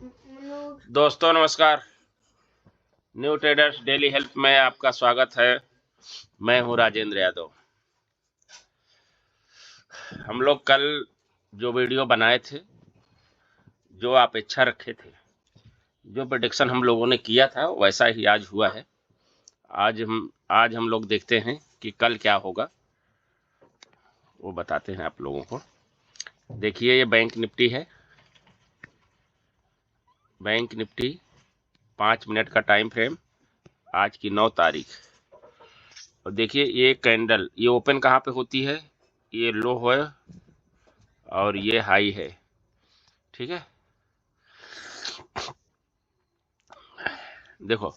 दोस्तों नमस्कार। New traders daily help में आपका स्वागत है। मैं हूं राजेंद्र यादव। हम लोग कल जो वीडियो बनाए थे, जो आप इच्छा रखे थे, जो प्रेडिक्शन हम लोगों ने किया था वैसा ही आज हुआ है। आज हम लोग देखते हैं कि कल क्या होगा, वो बताते हैं आप लोगों को। देखिए ये बैंक निफ्टी है। बैंक निफ्टी 5 मिनट का टाइम फ्रेम, आज की 9 तारीख। और देखिए ये कैंडल, ये ओपन कहाँ पे होती है, ये लो है और ये हाई है। ठीक है, देखो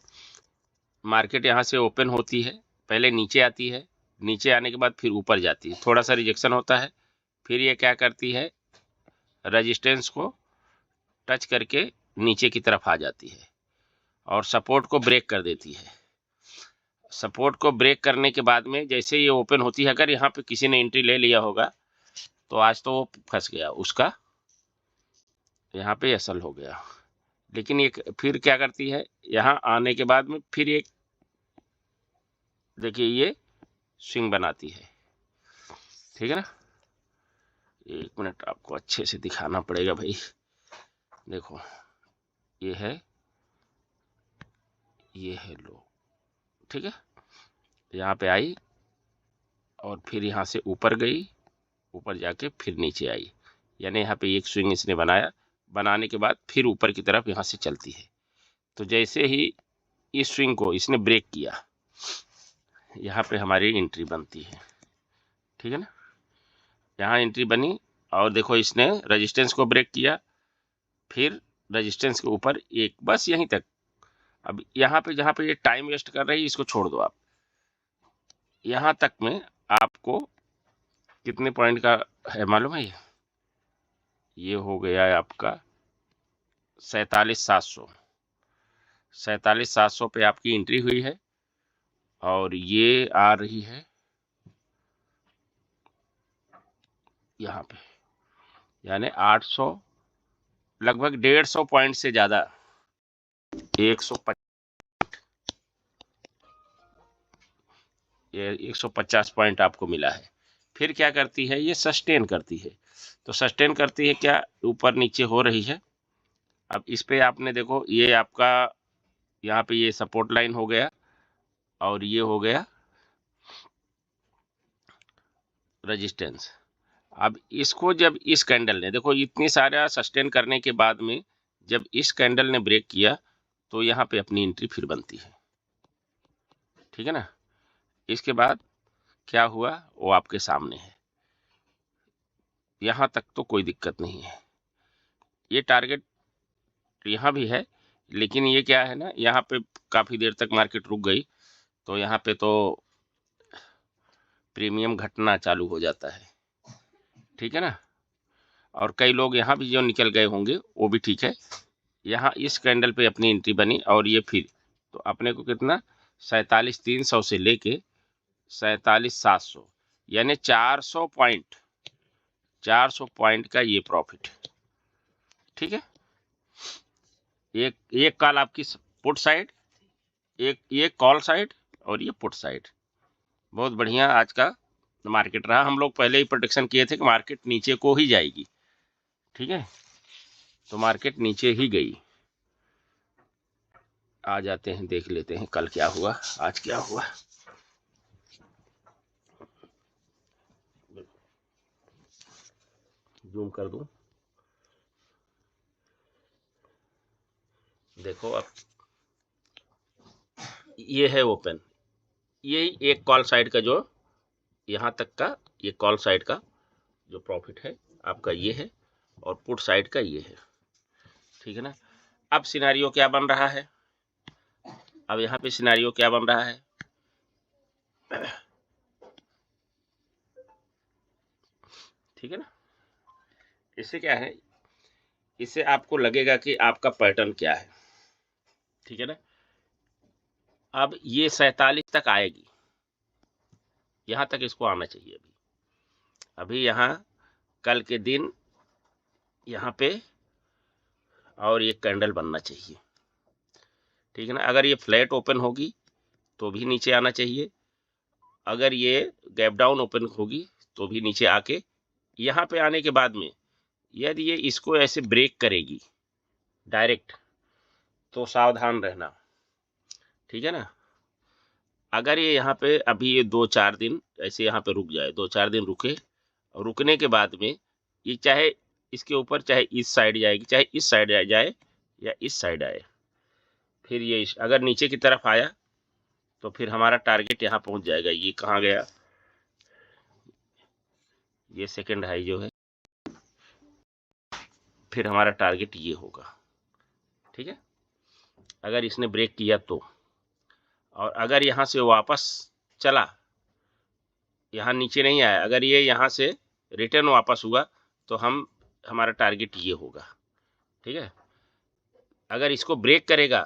मार्केट यहाँ से ओपन होती है, पहले नीचे आती है, नीचे आने के बाद फिर ऊपर जाती है, थोड़ा सा रिजेक्शन होता है, फिर ये क्या करती है, रेजिस्टेंस को टच करके नीचे की तरफ आ जाती है और सपोर्ट को ब्रेक कर देती है। सपोर्ट को ब्रेक करने के बाद में जैसे ये ओपन होती है, अगर यहाँ पे किसी ने एंट्री ले लिया होगा तो आज तो वो फंस गया, उसका यहाँ पे असल हो गया। लेकिन ये फिर क्या करती है, यहाँ आने के बाद में फिर एक देखिए ये स्विंग बनाती है। ठीक है ना, एक मिनट आपको अच्छे से दिखाना पड़ेगा भाई। देखो ये है लो। ठीक है, यहाँ पे आई और फिर यहाँ से ऊपर गई, ऊपर जाके फिर नीचे आई, यानी यहाँ पे एक स्विंग इसने बनाया, बनाने के बाद फिर ऊपर की तरफ यहाँ से चलती है। तो जैसे ही इस स्विंग को इसने ब्रेक किया, यहाँ पे हमारी एंट्री बनती है। ठीक है ना, यहाँ एंट्री बनी और देखो इसने रेजिस्टेंस को ब्रेक किया, फिर रेजिस्टेंस के ऊपर एक, बस यहीं तक। अब यहाँ पे जहाँ पे ये टाइम वेस्ट कर रही है इसको छोड़ दो आप। यहाँ तक में आपको कितने पॉइंट का है मालूम है? ये हो गया है आपका 47,700। 47,700 पे आपकी एंट्री हुई है और ये आ रही है यहाँ पे, यानी 800, लगभग 150 पॉइंट से ज़्यादा, 150, ये 150 पॉइंट आपको मिला है। फिर क्या करती है, ये सस्टेन करती है। तो सस्टेन करती है क्या, ऊपर नीचे हो रही है। अब इस पे आपने देखो, ये आपका यहाँ पे ये सपोर्ट लाइन हो गया और ये हो गया रेजिस्टेंस। अब इसको जब इस कैंडल ने, देखो इतनी सारा सस्टेन करने के बाद में जब इस कैंडल ने ब्रेक किया तो यहाँ पे अपनी एंट्री फिर बनती है। ठीक है ना, इसके बाद क्या हुआ वो आपके सामने है। यहाँ तक तो कोई दिक्कत नहीं है, ये टारगेट यहाँ भी है, लेकिन ये क्या है ना, यहाँ पे काफ़ी देर तक मार्केट रुक गई तो यहाँ पे तो प्रीमियम घटना चालू हो जाता है। ठीक है ना, और कई लोग यहाँ भी जो निकल गए होंगे वो भी ठीक है। यहाँ इस कैंडल पे अपनी एंट्री बनी और ये फिर, तो अपने को कितना, 47,300 से लेके 47,700, यानी 400 पॉइंट, 400 पॉइंट का ये प्रॉफिट। ठीक है, एक कॉल आपकी पुट साइड, एक कॉल साइड और ये पुट साइड। बहुत बढ़िया आज का मार्केट रहा। हम लोग पहले ही प्रोडिक्शन किए थे कि मार्केट नीचे को ही जाएगी। ठीक है, तो मार्केट नीचे ही गई। आ जाते हैं, देख लेते हैं कल क्या हुआ, आज क्या हुआ। जूम कर दूं, देखो अब ये है ओपन, ये एक कॉल साइड का, जो यहाँ तक का ये कॉल साइड का जो प्रॉफिट है आपका ये है, और पुट साइड का ये है। ठीक है ना, अब सिनेरियो क्या बन रहा है, अब यहाँ पे सिनेरियो क्या बन रहा है, ठीक है ना। इससे क्या है, इससे आपको लगेगा कि आपका पैटर्न क्या है। ठीक है ना, अब ये 47 तक आएगी, यहाँ तक इसको आना चाहिए। अभी यहाँ कल के दिन यहाँ पे और ये कैंडल बनना चाहिए, ठीक है ना। अगर ये फ्लैट ओपन होगी तो भी नीचे आना चाहिए, अगर ये गैप डाउन ओपन होगी तो भी नीचे आके, यहाँ पे आने के बाद में यदि ये इसको ऐसे ब्रेक करेगी डायरेक्ट तो सावधान रहना, ठीक है ना। अगर ये यहाँ पे अभी ये 2-4 दिन ऐसे यहाँ पे रुक जाए, 2-4 दिन रुके, और रुकने के बाद में ये चाहे इसके ऊपर चाहे इस साइड जाएगी, चाहे इस साइड जाए या इस साइड आए, फिर ये अगर नीचे की तरफ आया तो फिर हमारा टारगेट यहाँ पहुंच जाएगा। ये कहाँ गया, ये सेकंड हाई जो है, फिर हमारा टारगेट ये होगा, ठीक है। अगर इसने ब्रेक किया तो, और अगर यहाँ से वापस चला, यहाँ नीचे नहीं आया, अगर ये यहाँ से रिटर्न वापस हुआ तो हमारा टारगेट ये होगा, ठीक है। अगर इसको ब्रेक करेगा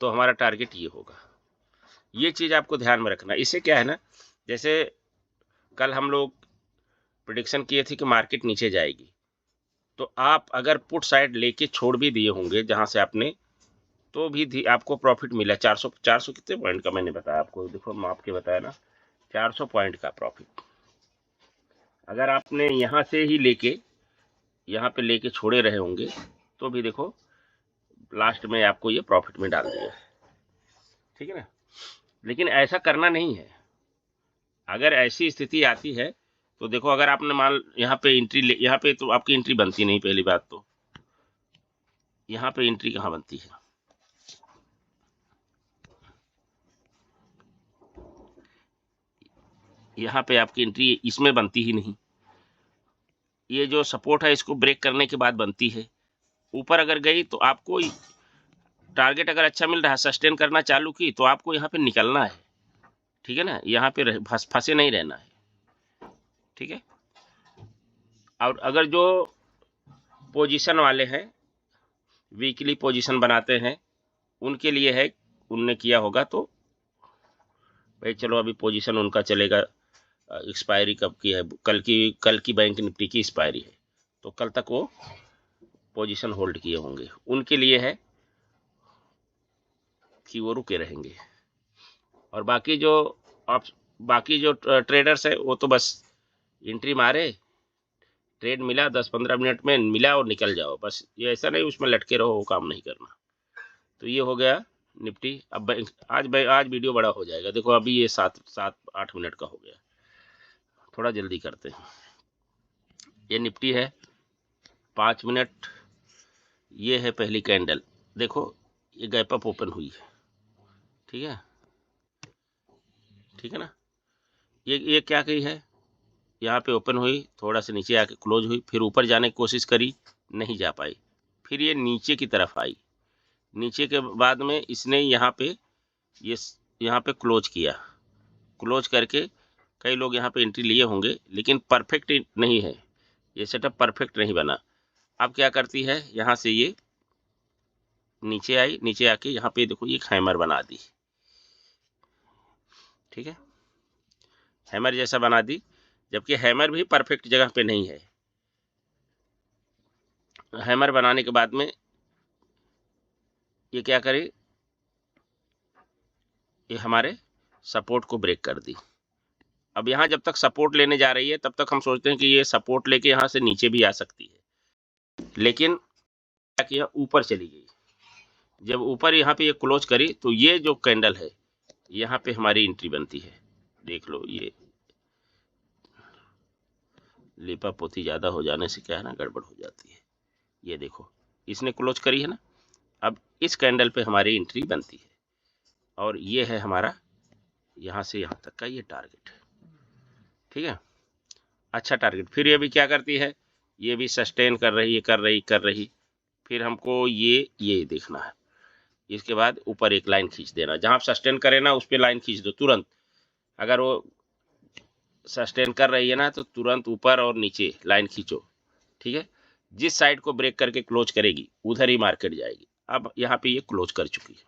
तो हमारा टारगेट ये होगा। ये चीज़ आपको ध्यान में रखना। इससे क्या है ना, जैसे कल हम लोग प्रेडिक्शन किए थे कि मार्केट नीचे जाएगी, तो आप अगर पुट साइड लेके छोड़ भी दिए होंगे जहां से आपने, तो भी आपको प्रॉफिट मिला। 400 कितने पॉइंट का मैंने बताया आपको, देखो माप के बताया ना, 400 पॉइंट का प्रॉफिट। अगर आपने यहाँ से ही लेके यहाँ पे लेके छोड़े रहे होंगे तो भी देखो लास्ट में आपको ये प्रॉफिट में डाल दिया, ठीक है ना। लेकिन ऐसा करना नहीं है। अगर ऐसी स्थिति आती है तो देखो, अगर आपने मान यहाँ पे एंट्री ले, यहाँ पे तो आपकी एंट्री बनती नहीं, पहली बात तो यहाँ पे एंट्री कहाँ बनती है, यहाँ पे आपकी एंट्री इसमें बनती ही नहीं। ये जो सपोर्ट है इसको ब्रेक करने के बाद बनती है। ऊपर अगर गई तो आपको टारगेट अगर अच्छा मिल रहा है, सस्टेन करना चालू की, तो आपको यहाँ पे निकलना है, ठीक है ना। यहाँ पे फंसे नहीं रहना है, ठीक है। और अगर जो पोजीशन वाले हैं, वीकली पोजीशन बनाते हैं, उनके लिए है, उनने किया होगा तो भाई चलो अभी पोजीशन उनका चलेगा। एक्सपायरी कब की है, कल की बैंक निफ्टी की एक्सपायरी है, तो कल तक वो पोजीशन होल्ड किए होंगे, उनके लिए है कि वो रुके रहेंगे। और बाकी जो ट्रेडर्स है वो तो बस एंट्री मारे, ट्रेड मिला 10-15 मिनट में मिला और निकल जाओ, बस। ये ऐसा नहीं उसमें लटके रहो, वो काम नहीं करना। तो ये हो गया निफ्टी। अब आज वीडियो बड़ा हो जाएगा, देखो अभी ये 7-8 मिनट का हो गया, थोड़ा जल्दी करते हैं। ये निफ्टी है 5 मिनट, ये है पहली कैंडल, देखो ये गैप अप ओपन हुई है, ठीक है, ठीक है ना। ये क्या कही है, यहाँ पे ओपन हुई, थोड़ा सा नीचे आके क्लोज हुई, फिर ऊपर जाने की कोशिश करी, नहीं जा पाई, फिर ये नीचे की तरफ आई, नीचे के बाद में इसने यहाँ पे क्लोज किया, क्लोज करके कई लोग यहाँ पे एंट्री लिए होंगे, लेकिन परफेक्ट नहीं है, ये सेटअप परफेक्ट नहीं बना। अब क्या करती है, यहाँ से ये नीचे आई, नीचे आके यहाँ पे देखो ये हैमर बना दी, ठीक है, हैमर जैसा बना दी, जबकि हैमर भी परफेक्ट जगह पे नहीं है। हैमर बनाने के बाद में ये क्या करे, ये हमारे सपोर्ट को ब्रेक कर दी। अब यहाँ जब तक सपोर्ट लेने जा रही है तब तक हम सोचते हैं कि ये सपोर्ट लेके यहाँ से नीचे भी आ सकती है, लेकिन क्या किया, ऊपर चली गई। जब ऊपर यहाँ पे ये क्लोज करी तो ये जो कैंडल है यहाँ पे हमारी एंट्री बनती है। देख लो, ये लिपा पोती ज़्यादा हो जाने से क्या है ना, गड़बड़ हो जाती है। ये देखो इसने क्लोज करी है ना, अब इस कैंडल पे हमारी एंट्री बनती है, और ये है हमारा यहाँ से यहाँ तक का ये टारगेट, ठीक है, अच्छा टारगेट। फिर ये भी क्या करती है, ये भी सस्टेन कर रही, फिर हमको ये देखना है। इसके बाद ऊपर एक लाइन खींच देना, जहाँ आप सस्टेन करें ना उस पर लाइन खींच दो तुरंत। अगर वो सस्टेन कर रही है ना तो तुरंत ऊपर और नीचे लाइन खींचो, ठीक है। जिस साइड को ब्रेक करके क्लोज करेगी उधर ही मार्केट जाएगी। अब यहाँ पे ये क्लोज कर चुकी है,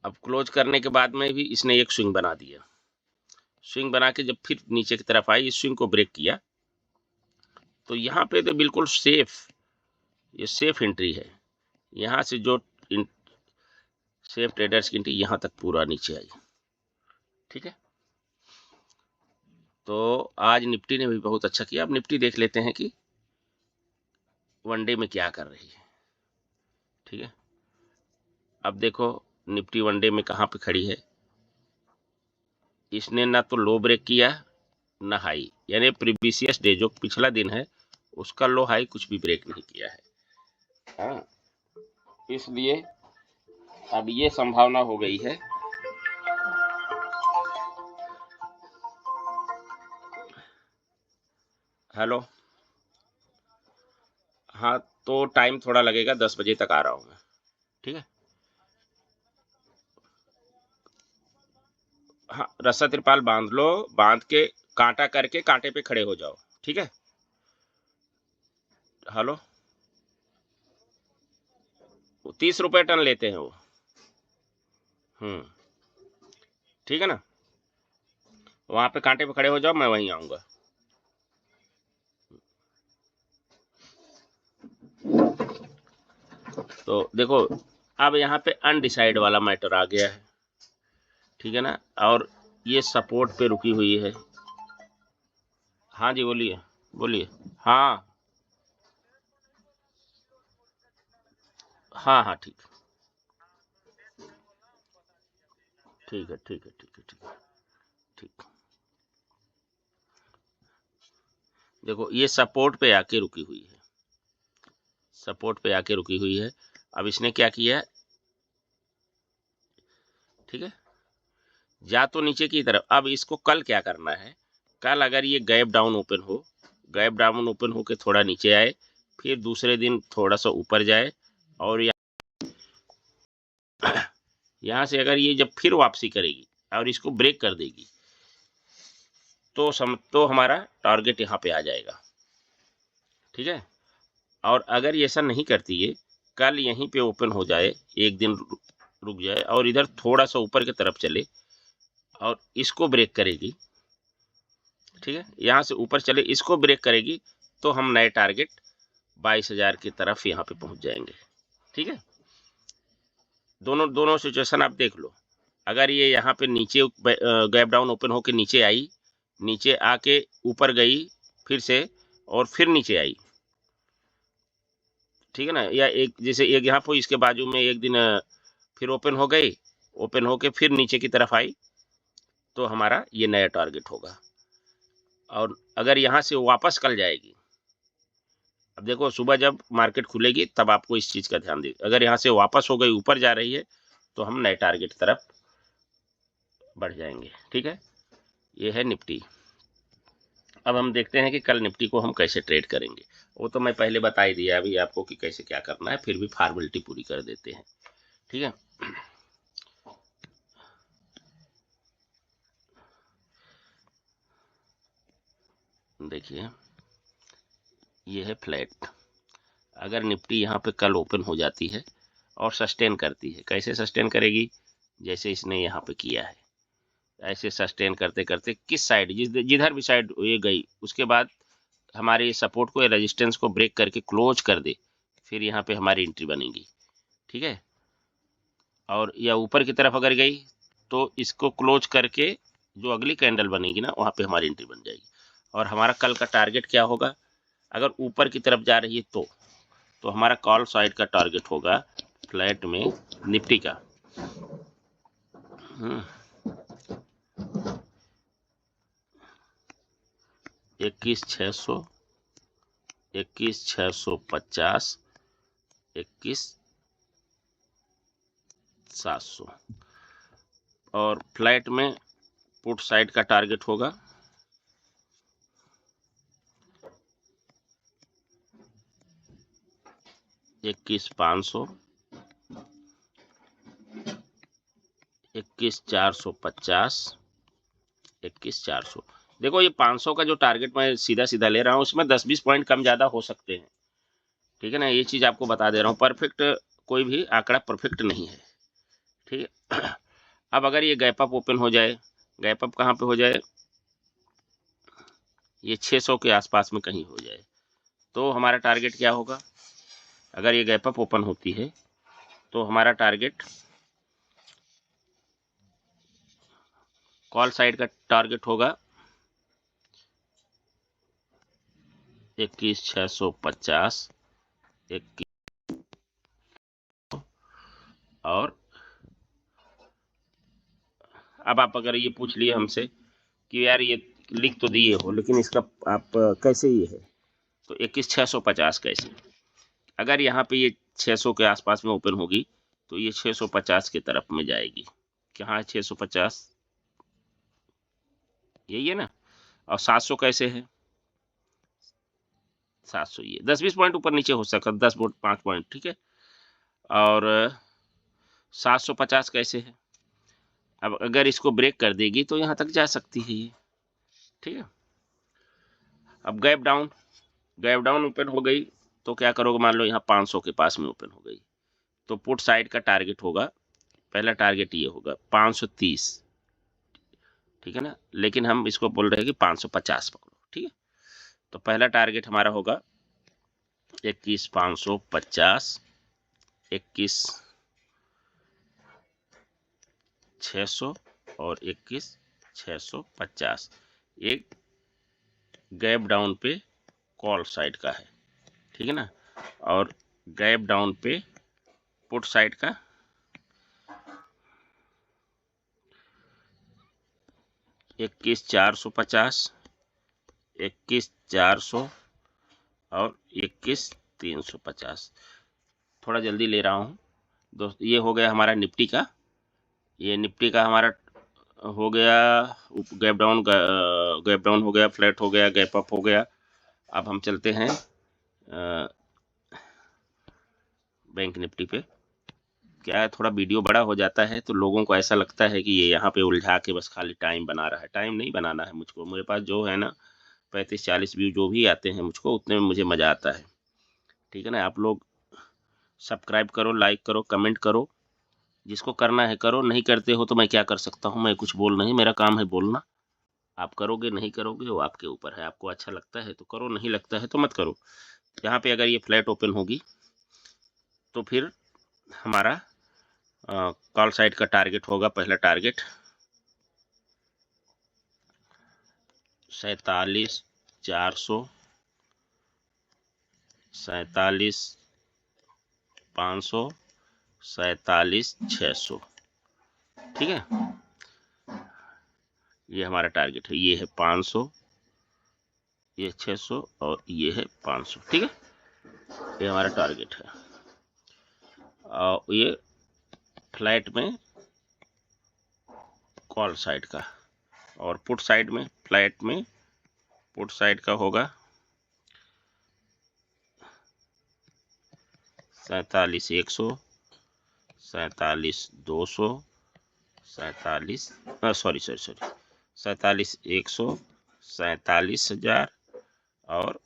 अब क्लोज करने के बाद में भी इसने एक स्विंग बना दिया, स्विंग बना के जब फिर नीचे की तरफ आई, इस स्विंग को ब्रेक किया, तो यहाँ पे तो बिल्कुल सेफ ये सेफ एंट्री है। यहाँ से जो सेफ ट्रेडर्स की एंट्री यहाँ तक पूरा नीचे आई। ठीक है, तो आज निफ्टी ने भी बहुत अच्छा किया। अब निफ्टी देख लेते हैं कि वनडे में क्या कर रही है। ठीक है, अब देखो निफ्टी वनडे में कहाँ पे खड़ी है। इसने ना तो लो ब्रेक किया ना हाई, यानी प्रीवियस डे जो पिछला दिन है उसका लो हाई कुछ भी ब्रेक नहीं किया है। हाँ, इसलिए अब ये संभावना हो गई है हेलो, हाँ तो टाइम थोड़ा लगेगा, 10 बजे तक आ रहा हूँ मैं। ठीक है, हाँ रस्सा तिरपाल बांध लो, बांध के कांटा करके कांटे पे खड़े हो जाओ। ठीक है, हेलो, 30 रुपये टन लेते हैं वो। ठीक है ना, वहां पे कांटे पे खड़े हो जाओ, मैं वहीं आऊंगा। तो देखो अब यहाँ पे अनडिसाइड वाला मैटर आ गया है। ठीक है ना, और ये सपोर्ट पे रुकी हुई है। हाँ जी बोलिए, बोलिए। हाँ हाँ हाँ, ठीक ठीक है, ठीक है, ठीक है, ठीक है, ठीक। देखो ये सपोर्ट पे आके रुकी हुई है, सपोर्ट पे आके रुकी हुई है। अब इसने क्या किया है, ठीक है, जा तो नीचे की तरफ। अब इसको कल क्या करना है, कल अगर ये गैप डाउन ओपन हो, गैप डाउन ओपन हो के थोड़ा नीचे आए, फिर दूसरे दिन थोड़ा सा ऊपर जाए, और यहाँ से अगर ये जब फिर वापसी करेगी और इसको ब्रेक कर देगी तो हमारा टारगेट यहाँ पे आ जाएगा। ठीक है, और अगर ये ऐसा नहीं करती है, कल यहीं पे ओपन हो जाए, एक दिन रुक जाए और इधर थोड़ा सा ऊपर की तरफ चले और इसको ब्रेक करेगी, ठीक है, यहाँ से ऊपर चले इसको ब्रेक करेगी, तो हम नए टारगेट 22,000 की तरफ यहाँ पे पहुंच जाएंगे। ठीक है, दोनों दोनों सिचुएशन आप देख लो। अगर ये यहाँ पे नीचे गैप डाउन ओपन होके नीचे आई, नीचे आके ऊपर गई फिर से और फिर नीचे आई, ठीक है ना, या एक जैसे एक यहाँ पे इसके बाजू में एक दिन फिर ओपन हो गई, ओपन होके फिर नीचे की तरफ आई, तो हमारा ये नया टारगेट होगा। और अगर यहाँ से वापस कल जाएगी, अब देखो सुबह जब मार्केट खुलेगी तब आपको इस चीज का ध्यान दे, अगर यहाँ से वापस हो गई ऊपर जा रही है तो हम नए टारगेट तरफ बढ़ जाएंगे। ठीक है, ये है निफ्टी। अब हम देखते हैं कि कल निफ्टी को हम कैसे ट्रेड करेंगे। वो तो मैं पहले बता ही दिया अभी आपको कि कैसे क्या करना है, फिर भी फॉर्मेलिटी पूरी कर देते हैं। ठीक है, देखिए ये है फ्लैट। अगर निफ्टी यहाँ पे कल ओपन हो जाती है और सस्टेन करती है, कैसे सस्टेन करेगी, जैसे इसने यहाँ पे किया है, ऐसे सस्टेन करते करते किस साइड जिधर भी साइड ये गई, उसके बाद हमारे सपोर्ट को या रेजिस्टेंस को ब्रेक करके क्लोज कर दे, फिर यहाँ पे हमारी एंट्री बनेगी। ठीक है, और या ऊपर की तरफ अगर गई तो इसको क्लोज करके जो अगली कैंडल बनेगी ना वहाँ पे हमारी एंट्री बन जाएगी। और हमारा कल का टारगेट क्या होगा, अगर ऊपर की तरफ जा रही है तो हमारा कॉल साइड का टारगेट होगा फ्लैट में निफ्टी का 21,600, 21,650, 21,700। और फ्लैट में पुट साइड का टारगेट होगा 21,500, 21,450, 21,400। देखो ये 500 का जो टारगेट मैं सीधा सीधा ले रहा हूँ उसमें 10-20 पॉइंट कम ज़्यादा हो सकते हैं। ठीक है ना, ये चीज़ आपको बता दे रहा हूँ, परफेक्ट कोई भी आंकड़ा परफेक्ट नहीं है। ठीक है, अब अगर ये गैप अप ओपन हो जाए, गैप अप कहाँ पे हो जाए, ये 600 के आसपास में कहीं हो जाए, तो हमारा टारगेट क्या होगा, अगर ये गैप अप ओपन होती है तो हमारा टारगेट, कॉल साइड का टारगेट होगा 21,650, 21, और अब आप अगर ये पूछ लिए हमसे कि यार ये लिख तो दिए हो लेकिन इसका आप कैसे ये है, तो 21,650 कैसे? अगर यहाँ पे ये 600 के आसपास में ओपन होगी तो ये 650 की तरफ में जाएगी। कहाँ है 650? यही है ना। और 700 कैसे है? 700 ये 10-20 पॉइंट ऊपर नीचे हो सकता है, 10 पॉइंट 5 पॉइंट, ठीक है। और 750 कैसे है? अब अगर इसको ब्रेक कर देगी तो यहाँ तक जा सकती है ये, ठीक है। अब गैप डाउन ओपन हो गई तो क्या करोगे, मान लो यहाँ 500 के पास में ओपन हो गई तो पुट साइड का टारगेट होगा, पहला टारगेट ये होगा 530, ठीक है ना। लेकिन हम इसको बोल रहे हैं कि 550 पकड़ो, ठीक है। तो पहला टारगेट हमारा होगा 21,550, 21,600 और 21,650। एक गैप डाउन पे कॉल साइड का है, ठीक है ना। और गैप डाउन पे पुट साइड का 21,450, 21,400 और 21,350। थोड़ा जल्दी ले रहा हूँ दोस्त। ये हो गया हमारा निफ्टी का, ये निफ्टी का हमारा हो गया गैप डाउन हो गया, फ्लैट हो गया, गैप अप हो गया। अब हम चलते हैं बैंक निफ्टी पे। क्या है, थोड़ा वीडियो बड़ा हो जाता है तो लोगों को ऐसा लगता है कि ये यहाँ पे उलझा के बस खाली टाइम बना रहा है। टाइम नहीं बनाना है मुझको, मेरे पास जो है ना 35-40 व्यू जो भी आते हैं मुझको, उतने में मुझे मज़ा आता है, ठीक है ना। आप लोग सब्सक्राइब करो, लाइक करो, कमेंट करो, जिसको करना है करो, नहीं करते हो तो मैं क्या कर सकता हूँ, मैं कुछ बोल नहीं, मेरा काम है बोलना। आप करोगे नहीं करोगे वो आपके ऊपर है, आपको अच्छा लगता है तो करो, नहीं लगता है तो मत करो। यहाँ पे अगर ये फ्लैट ओपन होगी तो फिर हमारा कॉल साइड का टारगेट होगा, पहला टारगेट 47,400, 47,500, 47,600, ठीक है। ये हमारा टारगेट है, ये है 500, ये 600 और ये है 500, ठीक है। ये हमारा टारगेट है। और ये फ्लैट में कॉल साइड का, और पुट साइड में, फ्लैट में पुट साइड का होगा 47,100, 47,200, 47,100, 47,000 और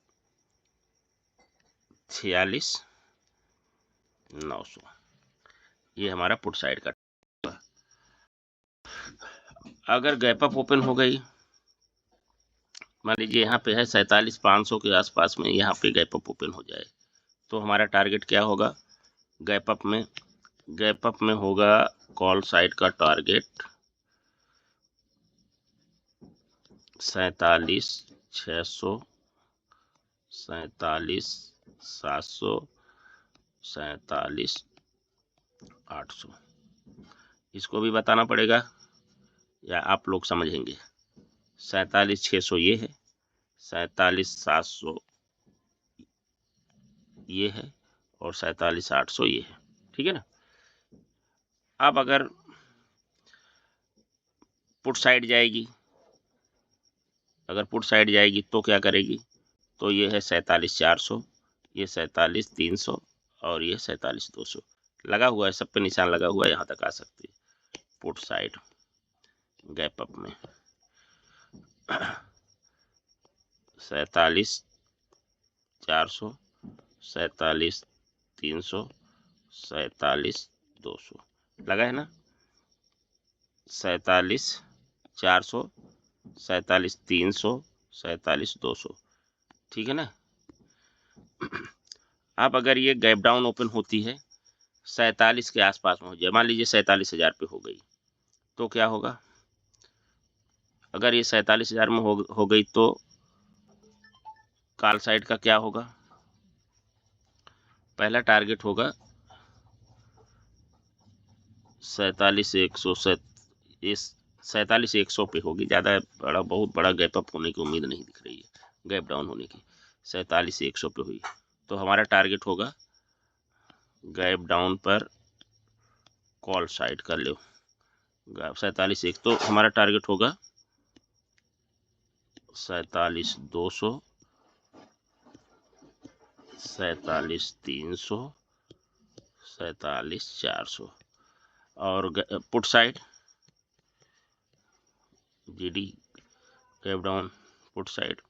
46,900। ये हमारा पुट साइड का। अगर गैप अप ओपन हो गई, मान लीजिए यहाँ पे है 47,500 के आसपास में, यहाँ पे गैप अप ओपन हो जाए तो हमारा टारगेट क्या होगा, गैप अप में होगा कॉल साइड का टारगेट 47,600, 47,700, 47,800। इसको भी बताना पड़ेगा या आप लोग समझेंगे? 47,600 ये है, 47,700 ये है और 47,800 ये है, ठीक है ना। अब अगर पुट साइड जाएगी, अगर पुट साइड जाएगी तो क्या करेगी, तो ये है 47,400, ये 47,300 और ये 47,200 लगा हुआ है, सब पे निशान लगा हुआ है, यहाँ तक आ सकती है पुट साइड गैप अप में 47,400, 47,300, 47,200 लगा है ना। 47,400, 47,300, 47,200, ठीक है ना। अब अगर ये गैप डाउन ओपन होती है 47 के आसपास में हो जाए, मान लीजिए 47,000 पे हो गई, तो क्या होगा? अगर ये 47,000 में हो गई तो कॉल साइड का क्या होगा? पहला टारगेट होगा 47,100 पे होगी। ज़्यादा बड़ा, बहुत बड़ा गैप अप होने की उम्मीद नहीं दिख रही है, गैप डाउन होने की। 47,100 पे हुई तो हमारा टारगेट होगा गैप डाउन पर कॉल साइड कर लो 47,100, तो हमारा टारगेट होगा 47,200, 47,300, 47,400। और put side GD gap down put side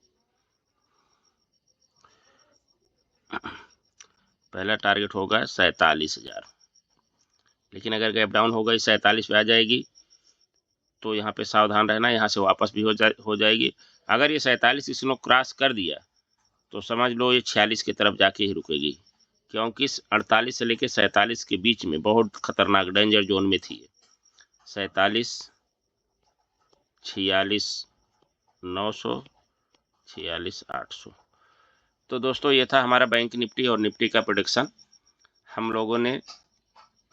पहला टारगेट होगा 47,000, लेकिन अगर गैप डाउन हो गई 47 पे आ जाएगी तो यहाँ पे सावधान रहना, यहाँ से वापस भी हो जाएगी। अगर ये 47 इसने क्रॉस कर दिया तो समझ लो ये 46 की तरफ जाके ही रुकेगी, क्योंकि 48 से लेके 47 के बीच में बहुत खतरनाक डेंजर जोन में थी। 47, 46,900, 46,800। तो दोस्तों ये था हमारा बैंक निफ्टी और निफ्टी का प्रेडिक्शन। हम लोगों ने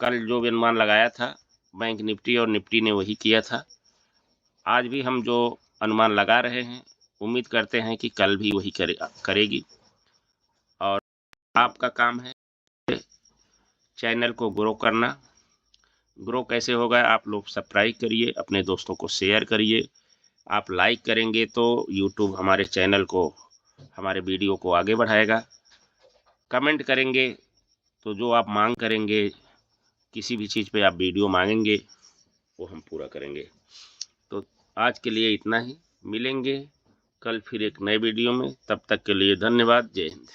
कल जो भी अनुमान लगाया था बैंक निफ्टी और निफ्टी ने वही किया था। आज भी हम जो अनुमान लगा रहे हैं उम्मीद करते हैं कि कल भी वही करेगी। और आपका काम है चैनल को ग्रो करना। ग्रो कैसे होगा? आप लोग सब्सक्राइब करिए, अपने दोस्तों को शेयर करिए। आप लाइक करेंगे तो यूट्यूब हमारे चैनल को, हमारे वीडियो को आगे बढ़ाएगा। कमेंट करेंगे तो जो आप मांग करेंगे, किसी भी चीज़ पे आप वीडियो मांगेंगे वो हम पूरा करेंगे। तो आज के लिए इतना ही, मिलेंगे कल फिर एक नए वीडियो में। तब तक के लिए धन्यवाद। जय हिंद।